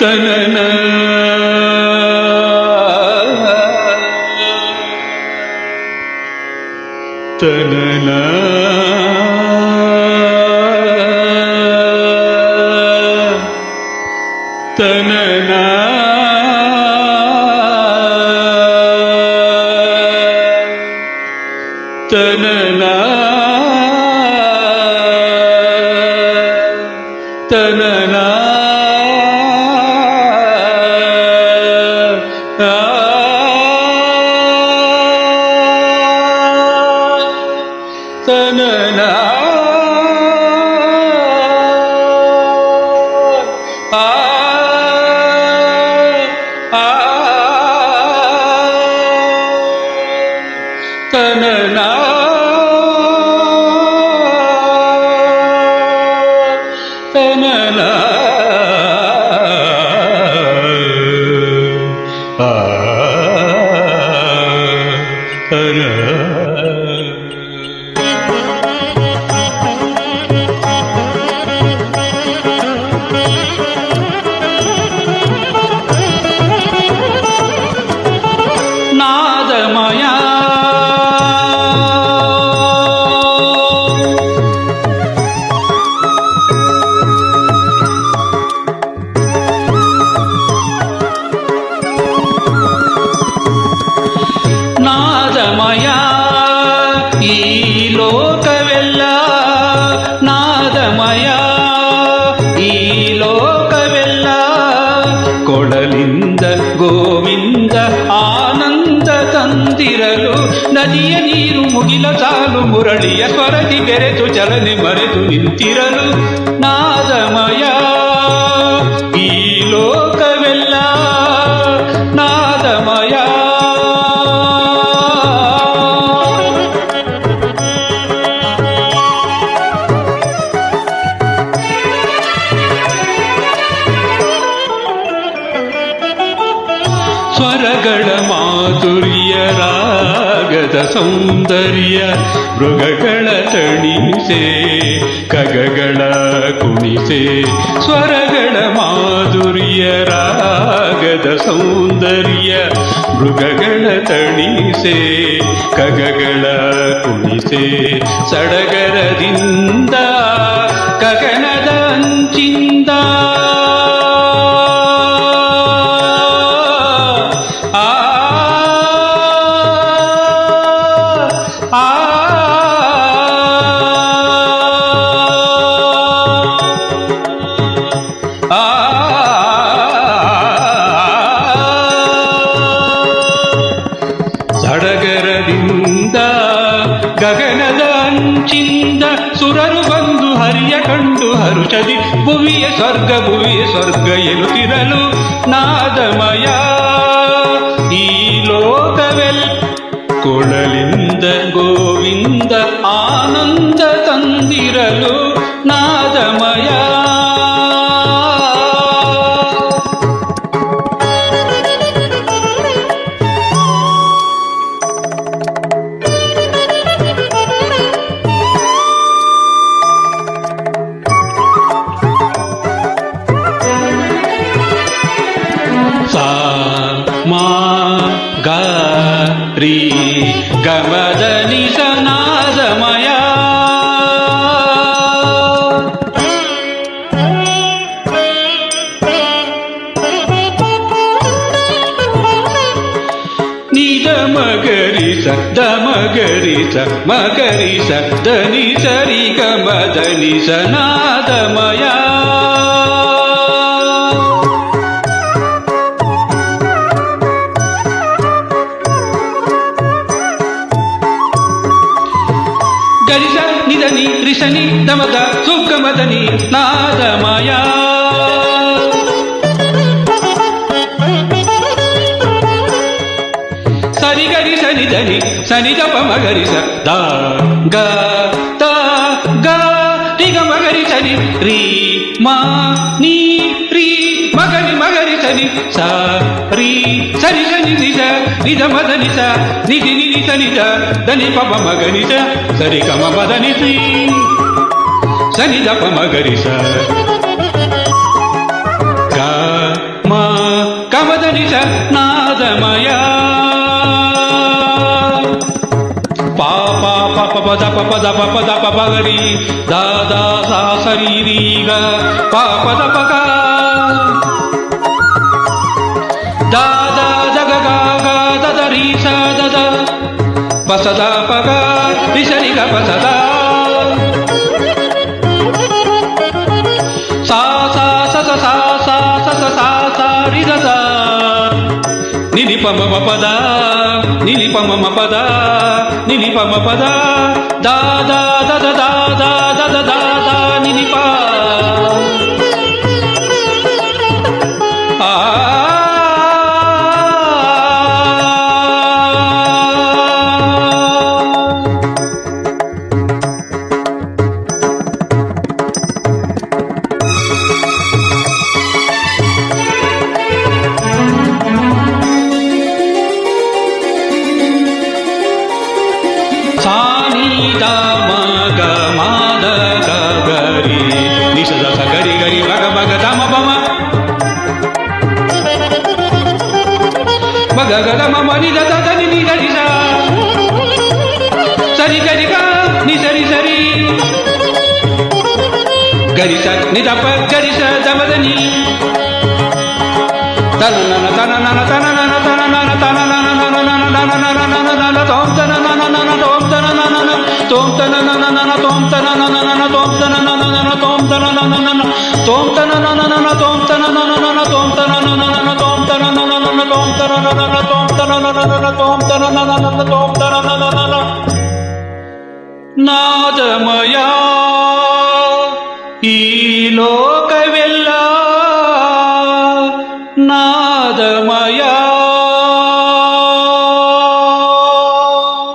ತನನ ತನನ ತನನ ತನನ ತನನ ತನನ ತನನ ತನನ ನಾದಮಯ ನಾದಮಯ ಈ ಲೋಕವೆಲ್ಲ ನಾದಮಯ ಈ ಲೋಕವೆಲ್ಲ ಕೊಳಲಿಂದ ಗೋವಿಂದ ಆನಂದ ತಂದಿರಲು ನದಿಯ ನೀರು ಮುಗಿಲ ಸಾಲು ಮುರಳಿಯ ಸ್ವರದಿ ಬೆರೆತು ಚಲನೆ ಮರೆತು ನಿಂತಿರಲು ನಾದಮಯ ಈ ಲೋಕವೆಲ್ಲ ನಾದಮಯ ಸ್ವರಗಳ ಮಾಧುರ್ಯ ರಾಗದ ಸೌಂದರ್ಯ ಮೃಗಗಳ ತಣಿಸೆ ಖಗಗಳ ಕುಣಿಸೆ ಸ್ವರಗಳ ಮಾಧುರ್ಯ ರಾಗದ ಸೌಂದರ್ಯ ಮೃಗಗಳ ತಣಿಸೆ ಖಗಗಳ ಕುಣಿಸೆ ಸಡಗರದಿಂದ ಗಗನದ ಅಂಚಿಂದ ಸಡಗರದಿಂದ ಗಗನದ ಅಂಚಿಂದ ಸುರರು ಬಂದು ಹರಿಯ ಕಂಡು ಹರುಷದಿ ಭುವಿಯ ಸ್ವರ್ಗ ಎನ್ನುತ್ತಿರಲು ನಾದಮಯ ಈ ಲೋಕವೆಲ್ಲ ಕೊಳಲಿಂದ ಗೋವಿಂದ ಆನಂದ ತಂದಿರಲು ನಾದಮಯ ಸಾ ಮಾ ಗ ರೀ ಗಮದನಿ ಸನಾದಮಯ ನಿದ ಮಗರಿ ಸ ಮಗರಿ ಸ ದನಿ ಸರಿ ಗಮದನಿ ಸನಾದಮಯ ಗರಿಸ ನಿಧನಿ ರಿಸನಿ ದಮದ ಸುಗಮದನಿ ನಾದಮಯ ಸರಿ ಗರಿ ಸನಿ ಧನಿ ಸನಿ ದಪ ಮಗರಿಸ ದ ಗ ತ ಗ ರಿ ಗ ಮಗರಿ ಸನಿ ರೀ ಮಾ ನೀ ರೀ ಮಗರಿ ಮಗರಿ ಸನಿ ಸ ರೀ ಸರಿ ಸನಿ ನಿಜ ನಿಜ ಮದ ನಿಜ ನಿಧಿ ನಿಧಿ ಸನಿಜ ಧನಿ ಪಪ ಮಗನಿಜ ಸರಿ ಗಮ ಮದನಿ ಶ್ರೀ ಸನಿ ದಪ ಮಗರಿಸ ಗ ನಾದಮಯ ಪಾಪ ಪಪ ಪದ ಪದ ಪದ ಪಗರಿ ದಾದ ಸಾ ಸರೀಗ ಪಾಪದ ಪಗ ದಾದ ಜಗ ಗ ದದ ರೀ ಸ ದದ ಪಸದ ಪಗ ರಿಸರಿಗ ಪಸದ ಸಾ ಸಾ ಸ ಸಾ ಸಾ ಸ ಸಾ ಸಾ ರಿ ದ ಸಾ ನಿಲಿ ಪಮ ಪದ ನಿಲಿ ಪಮ ಪದ ನಿಲಿ ಪಮ ಪದ ದಾದ ದದ ದಾದ ದದ ದಾದ ನಿಲಿ ಪ ಸಾನಿದ ಮಗ ಮಾದ ಗರಿ ನಿಷದ ಗರಿ ಗರಿ ಮಗ ಮಗ ದಮ ಬಮ ಮಗ ಗದ ಮಮ ನಿದ ದದ ನಿ ಗರಿ ಸರಿ ಗರಿ ಗ ನಿ ಸರಿ ಸರಿ ಗರಿ ಸ ನಿದ ಪ ಗರಿ ಸ ದಮದ ನಿ ತನ ನನ ತನ ನನ ತನ ನನ ತನ ನನ ತನ ನನ ನನ ನನ ನನ ನನ ನನ ತೋಂ ತನ ನನ ನನ ತೋಂ ತನ ನನ ನನ ತೋಂ ತನ ನನ ನನ ತೋಂ ತನ ನನ ನನ ತೋಂ ತನ ನನ ನನ ತೋಂ ತನ ನನ ನನ ತೋಂ ತನ ನನ ನನ ತೋಂ ತನ ನನ ನನ ತೋಂ ತನ ನನ ನನ ತೋಂ ತನ ನನ ನನ ತೋಂ ತನ ನನ ನನ ತೋಂ ತನ ನನ ನನ ತೋಂ ತನ ನನ ನನ ತೋಂ ತನ ನನ ನನ ನಾದಮಯ ಈ ಲೋಕವೆಲ್ಲ ನಾದಮಯ